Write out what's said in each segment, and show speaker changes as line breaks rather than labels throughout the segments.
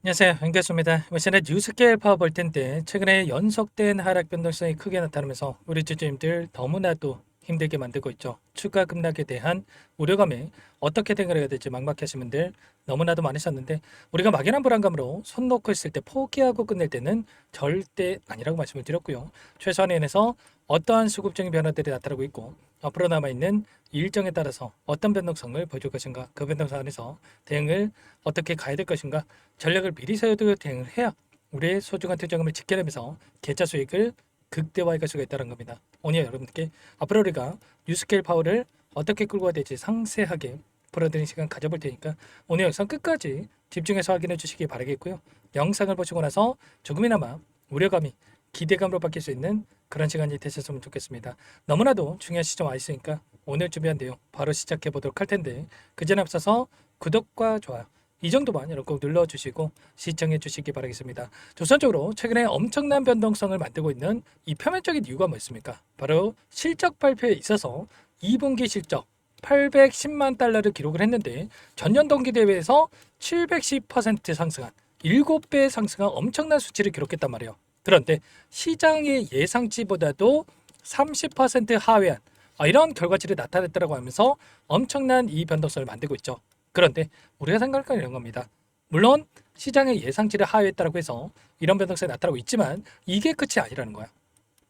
안녕하세요. 윤교수입니다. 이번 시간에 뉴스케일 파워 볼 텐데 최근에 연속된 하락 변동성이 크게 나타나면서 우리 주주님들 너무나도 힘들게 만들고 있죠. 추가 급락에 대한 우려감에 어떻게 대응을 해야 될지 막막하신 분들 너무나도 많으셨는데 우리가 막연한 불안감으로 손 놓고 있을 때 포기하고 끝낼 때는 절대 아니라고 말씀을 드렸고요. 최소한에 한해서 어떠한 수급적인 변화들이 나타나고 있고 앞으로 남아있는 일정에 따라서 어떤 변동성을 보여줄 것인가, 그 변동성 안에서 대응을 어떻게 가야 될 것인가, 전략을 미리 세워두고 대응을 해야 우리의 소중한 투자금을 지켜내면서 계좌 수익을 극대화할 수가 있다는 겁니다. 오늘 여러분께 앞으로 우리가 뉴스케일 파워를 어떻게 끌고 가야 될지 상세하게 풀어드리는 시간 가져볼 테니까 오늘 영상 끝까지 집중해서 확인해 주시기 바라겠고요. 영상을 보시고 나서 조금이나마 우려감이 기대감으로 바뀔 수 있는 그런 시간이 되셨으면 좋겠습니다. 너무나도 중요한 시점 와 있으니까 오늘 준비한 내용 바로 시작해 보도록 할 텐데 그 전에 앞서서 구독과 좋아요 이 정도만 여러분 꼭 눌러주시고 시청해 주시기 바라겠습니다. 우선적으로 최근에 엄청난 변동성을 만들고 있는 이 표면적인 이유가 뭐였습니까? 바로 실적 발표에 있어서 2분기 실적 810만 달러를 기록을 했는데 전년 동기 대비해서 710% 상승한 7배 상승한 엄청난 수치를 기록했단 말이에요. 그런데 시장의 예상치보다도 30% 하회한 이런 결과치를 나타냈다고 하면서 엄청난 이 변동성을 만들고 있죠. 그런데 우리가 생각할 이런 겁니다. 물론 시장의 예상치를 하회했다고 해서 이런 변동성이 나타나고 있지만 이게 끝이 아니라는 거야.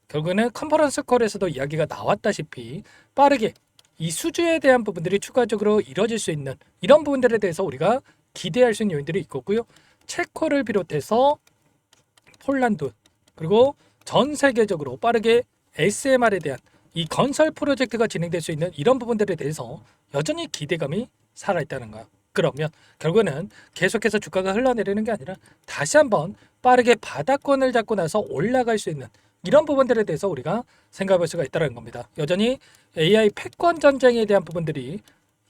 결국에는 컨퍼런스 콜에서도 이야기가 나왔다시피 빠르게 이 수주에 대한 부분들이 추가적으로 이뤄질 수 있는 이런 부분들에 대해서 우리가 기대할 수 있는 요인들이 있겠고요. 체코를 비롯해서 폴란드 그리고 전 세계적으로 빠르게 SMR에 대한 이 건설 프로젝트가 진행될 수 있는 이런 부분들에 대해서 여전히 기대감이 살아있다는 거야. 그러면 결국에는 계속해서 주가가 흘러내리는 게 아니라 다시 한번 빠르게 바닥권을 잡고 나서 올라갈 수 있는 이런 부분들에 대해서 우리가 생각해 볼 수가 있다는 겁니다. 여전히 AI 패권 전쟁에 대한 부분들이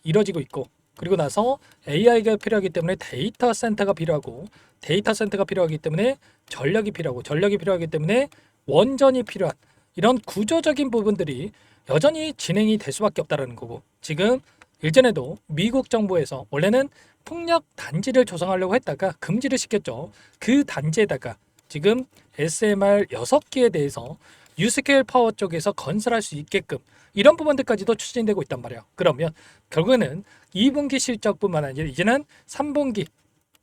이뤄지고 있고 그리고 나서 AI가 필요하기 때문에 데이터 센터가 필요하고 데이터 센터가 필요하기 때문에 전력이 필요하고 전력이 필요하기 때문에 원전이 필요한 이런 구조적인 부분들이 여전히 진행이 될 수밖에 없다는 거고 지금 일전에도 미국 정부에서 원래는 풍력 단지를 조성하려고 했다가 금지를 시켰죠. 그 단지에다가 지금 SMR 6개에 대해서 유스케일 파워 쪽에서 건설할 수 있게끔 이런 부분들까지도 추진되고 있단 말이에요. 그러면 결국에는 2분기 실적뿐만 아니라 이제는 3분기,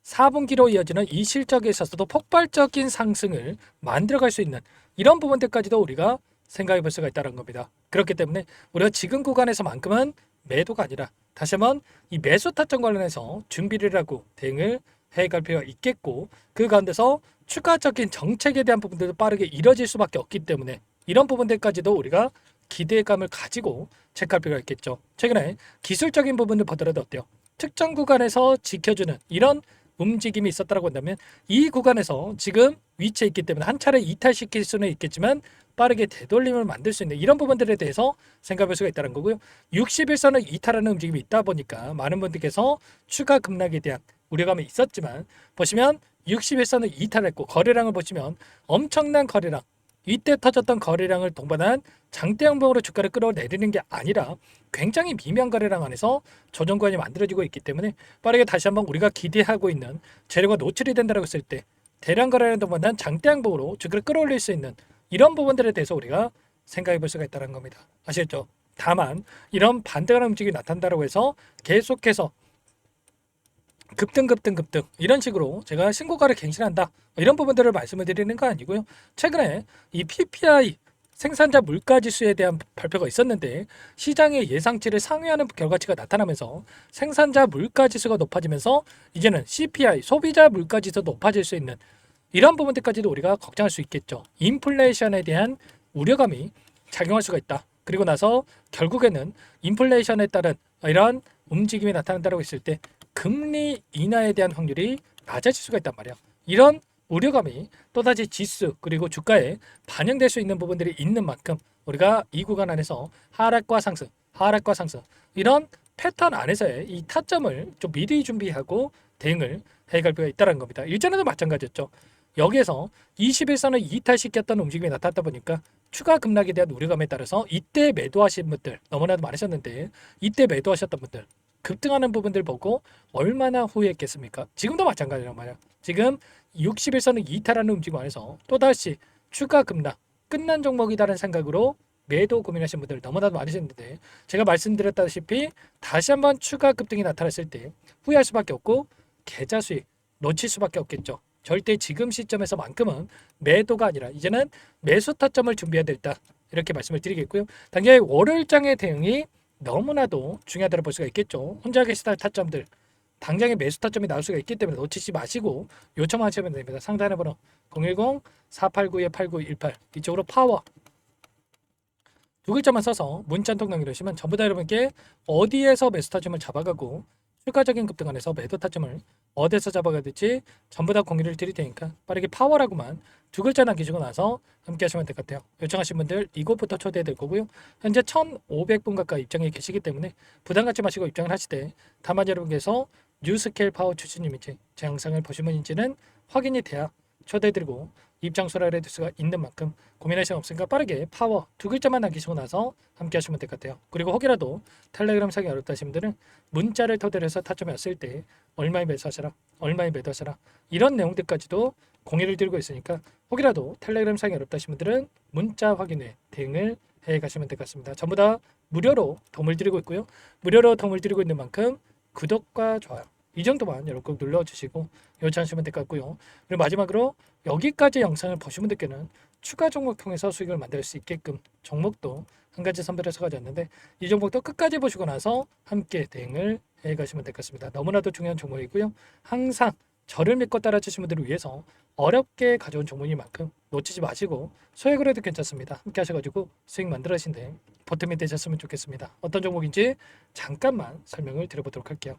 4분기로 이어지는 이 실적에 있어서도 폭발적인 상승을 만들어갈 수 있는 이런 부분들까지도 우리가 생각해 볼 수가 있다는 겁니다. 그렇기 때문에 우리가 지금 구간에서만큼은 매도가 아니라 다시 한번 이 매수 타점 관련해서 준비를 하고 대응을 해갈 필요가 있겠고 그 가운데서 추가적인 정책에 대한 부분들도 빠르게 이뤄질 수밖에 없기 때문에 이런 부분들까지도 우리가 기대감을 가지고 체크할 필요가 있겠죠. 최근에 기술적인 부분을 보더라도 어때요? 특정 구간에서 지켜주는 이런 움직임이 있었다고 한다면 이 구간에서 지금 위치에 있기 때문에 한 차례 이탈시킬 수는 있겠지만 빠르게 되돌림을 만들 수 있는 이런 부분들에 대해서 생각할 수가 있다는 거고요. 61선을 이탈하는 움직임이 있다 보니까 많은 분들께서 추가 급락에 대한 우려감이 있었지만 보시면 61선을 이탈했고 거래량을 보시면 엄청난 거래량 이때 터졌던 거래량을 동반한 장대 양봉으로 주가를 끌어내리는 게 아니라 굉장히 미미한 거래량 안에서 조정 구간이 만들어지고 있기 때문에 빠르게 다시 한번 우리가 기대하고 있는 재료가 노출이 된다고 했을 때 대량 거래량 동반한 장대 양봉으로 주가를 끌어올릴 수 있는 이런 부분들에 대해서 우리가 생각해 볼 수가 있다는 겁니다. 아시겠죠? 다만 이런 반대하는 움직임이 나타난다고 해서 계속해서 급등 이런 식으로 제가 신고가를 갱신한다 이런 부분들을 말씀을 드리는 거 아니고요. 최근에 이 PPI 생산자 물가지수에 대한 발표가 있었는데 시장의 예상치를 상회하는 결과치가 나타나면서 생산자 물가지수가 높아지면서 이제는 CPI 소비자 물가지수도 높아질 수 있는 이런 부분들까지도 우리가 걱정할 수 있겠죠. 인플레이션에 대한 우려감이 작용할 수가 있다. 그리고 나서 결국에는 인플레이션에 따른 이런 움직임이 나타난다고 했을 때 금리 인하에 대한 확률이 낮아질 수가 있단 말이에요. 이런 우려감이 또다시 지수 그리고 주가에 반영될 수 있는 부분들이 있는 만큼 우리가 이 구간 안에서 하락과 상승 이런 패턴 안에서의 이 타점을 좀 미리 준비하고 대응을 해갈 필요가 있다는 겁니다. 일전에도 마찬가지였죠. 여기에서 21선을 이탈시켰던 움직임이 나타났다 보니까 추가 급락에 대한 우려감에 따라서 이때 매도하신 분들 너무나도 많으셨는데 이때 매도하셨던 분들 급등하는 부분들 보고 얼마나 후회했겠습니까? 지금도 마찬가지란 말이야. 지금 60일선을 이탈하는 움직임 안에서 또다시 추가 급락 끝난 종목이다라는 생각으로 매도 고민하시는 분들 너무나도 많으셨는데, 제가 말씀드렸다시피 다시 한번 추가 급등이 나타났을 때 후회할 수밖에 없고 계좌 수익 놓칠 수밖에 없겠죠. 절대 지금 시점에서만큼은 매도가 아니라 이제는 매수 타점을 준비해야 된다, 이렇게 말씀을 드리겠고요. 당장의 월요일장의 대응이 너무나도 중요하다고 볼 수가 있겠죠. 혼자 계시다 타점들 당장의 매수 타점이 나올 수가 있기 때문에 놓치지 마시고 요청하시면 됩니다. 상단에 번호 010-489-8918 이쪽으로 파워 두 글자만 써서 문자 한 통 남겨주시면 전부 다 여러분께 어디에서 매수 타점을 잡아가고 추가적인 급등 안에서 매도 타점을 어디서 잡아가야 될지 전부 다 공유를 드릴 테니까 빠르게 파워라고만 두 글자 남기시고 나서 함께 하시면 될 것 같아요. 요청하신 분들 이곳부터 초대해 드릴 거고요. 현재 1,500분 가까이 입장해 계시기 때문에 부담 갖지 마시고 입장을 하시되, 다만 여러분께서 뉴스케일 파워 출신님인지 제 영상을 보신 분인지는 확인이 돼야 초대해드리고 입장 소라를 해둘 수가 있는 만큼 고민할 시간 없으니까 빠르게 파워 두 글자만 남기시고 나서 함께 하시면 될 것 같아요. 그리고 혹이라도 텔레그램 사기 어렵다 하신 분들은 문자를 토대로 해서 타점이 왔을 때 얼마에 매수하셔라, 얼마에 매도하셔라, 이런 내용들까지도 공유를 드리고 있으니까 혹이라도 텔레그램 사기 어렵다 하신 분들은 문자 확인 후에 대응을 해 가시면 될 것 같습니다. 전부 다 무료로 도움을 드리고 있고요. 무료로 도움을 드리고 있는 만큼 구독과 좋아요 이 정도만 여러분 꼭 눌러주시고 요청하시면 될 것 같고요. 그리고 마지막으로 여기까지 영상을 보신 분들께는 추가 종목 통해서 수익을 만들 수 있게끔 종목도 한 가지 선별해서 가져왔는데, 이 종목도 끝까지 보시고 나서 함께 대응을 해 가시면 될 것 같습니다. 너무나도 중요한 종목이고요. 항상 저를 믿고 따라주신 분들을 위해서 어렵게 가져온 종목인 만큼 놓치지 마시고 소액으로 해도 괜찮습니다. 함께 하셔가지고 수익 만들어가신데 보탬이 되셨으면 좋겠습니다. 어떤 종목인지 잠깐만 설명을 드려보도록 할게요.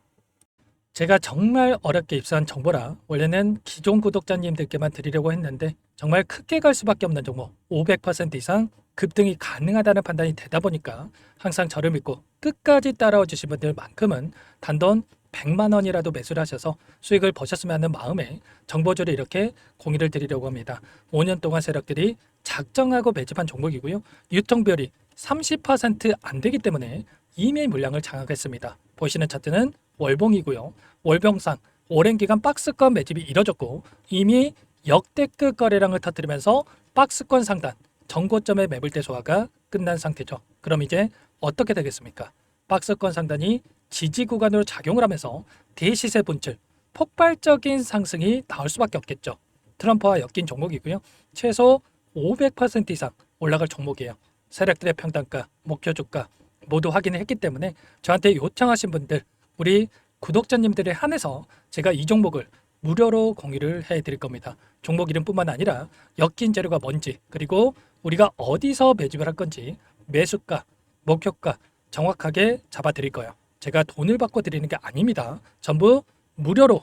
제가 정말 어렵게 입수한 정보라 원래는 기존 구독자님들께만 드리려고 했는데 정말 크게 갈 수밖에 없는 종목 500% 이상 급등이 가능하다는 판단이 되다 보니까 항상 저를 믿고 끝까지 따라와 주신 분들만큼은 단돈 100만 원이라도 매수를 하셔서 수익을 보셨으면 하는 마음에 정보조를 이렇게 공유를 드리려고 합니다. 5년 동안 세력들이 작정하고 매집한 종목이고요. 유통비율이 30%안 되기 때문에 이미 물량을 장악했습니다. 보시는 차트는 월봉이고요. 월봉상 오랜 기간 박스권 매집이 이뤄졌고 이미 역대급 거래량을 터뜨리면서 박스권 상단 전고점의 매물대 소화가 끝난 상태죠. 그럼 이제 어떻게 되겠습니까? 박스권 상단이 지지 구간으로 작용을 하면서 대시세 분출, 폭발적인 상승이 나올 수밖에 없겠죠. 트럼프와 엮인 종목이고요. 최소 500% 이상 올라갈 종목이에요. 세력들의 평단가, 목표 주가 모두 확인을 했기 때문에 저한테 요청하신 분들, 우리 구독자님들에 한해서 제가 이 종목을 무료로 공유를 해드릴 겁니다. 종목 이름뿐만 아니라 엮인 재료가 뭔지, 그리고 우리가 어디서 매집을 할 건지 매수가, 목표가 정확하게 잡아드릴 거예요. 제가 돈을 받고 드리는 게 아닙니다. 전부 무료로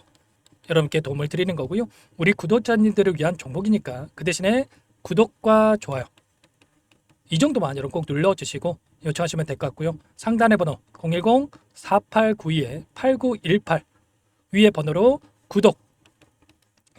여러분께 도움을 드리는 거고요. 우리 구독자님들을 위한 종목이니까 그 대신에 구독과 좋아요 이 정도만 여러분 꼭 눌러주시고 요청하시면 될 것 같고요. 상단의 번호 010-4892-8918 위에 번호로 구독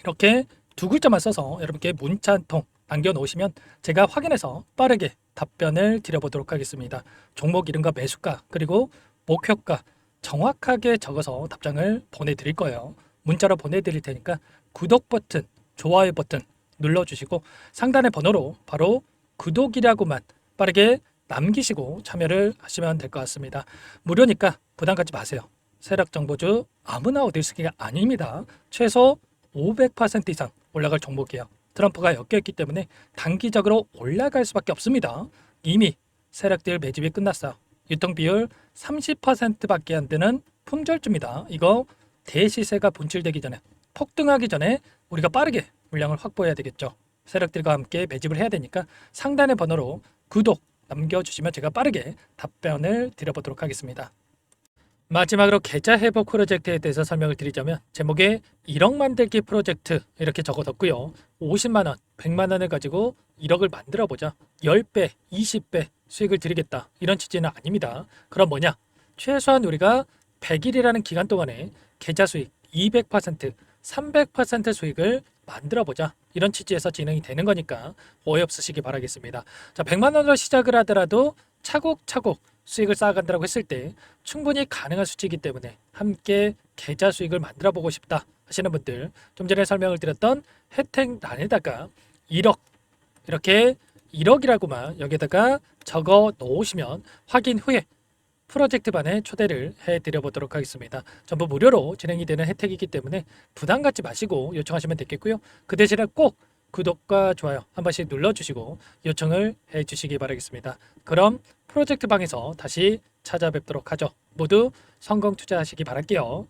이렇게 두 글자만 써서 여러분께 문자 한 통 남겨놓으시면 제가 확인해서 빠르게 답변을 드려보도록 하겠습니다. 종목 이름과 매수가 그리고 목표가 정확하게 적어서 답장을 보내드릴 거예요. 문자로 보내드릴 테니까 구독 버튼, 좋아요 버튼 눌러주시고 상단의 번호로 바로 구독이라고만 빠르게 남기시고 참여를 하시면 될 것 같습니다. 무료니까 부담 갖지 마세요. 세력 정보주 아무나 얻을 수 있는 게 아닙니다. 최소 500% 이상 올라갈 종목이에요. 트럼프가 엮여있기 때문에 단기적으로 올라갈 수밖에 없습니다. 이미 세력들 매집이 끝났어요. 유통비율 30%밖에 안 되는 품절주입니다. 이거 대시세가 분출되기 전에 폭등하기 전에 우리가 빠르게 물량을 확보해야 되겠죠. 세력들과 함께 매집을 해야 되니까 상단의 번호로 구독 남겨주시면 제가 빠르게 답변을 드려보도록 하겠습니다. 마지막으로 계좌 회복 프로젝트에 대해서 설명을 드리자면 제목에 1억 만들기 프로젝트 이렇게 적어뒀고요. 50만 원, 100만 원을 가지고 1억을 만들어보자. 10배, 20배 수익을 드리겠다. 이런 취지는 아닙니다. 그럼 뭐냐? 최소한 우리가 100일이라는 기간 동안에 계좌 수익 200%, 300% 수익을 만들어보자. 이런 취지에서 진행이 되는 거니까 오해 없으시기 바라겠습니다. 자, 100만 원으로 시작을 하더라도 차곡차곡 수익을 쌓아간다고 했을 때 충분히 가능한 수치이기 때문에 함께 계좌 수익을 만들어 보고 싶다. 하시는 분들, 좀 전에 설명을 드렸던 혜택란에다가 1억, 이렇게 1억이라고만 여기다가 적어 놓으시면 확인 후에 프로젝트반에 초대를 해드려 보도록 하겠습니다. 전부 무료로 진행이 되는 혜택이기 때문에 부담 갖지 마시고 요청하시면 되겠고요. 그 대신에 꼭 구독과 좋아요 한 번씩 눌러주시고 요청을 해주시기 바라겠습니다. 그럼 프로젝트방에서 다시 찾아뵙도록 하죠. 모두 성공 투자하시기 바랄게요.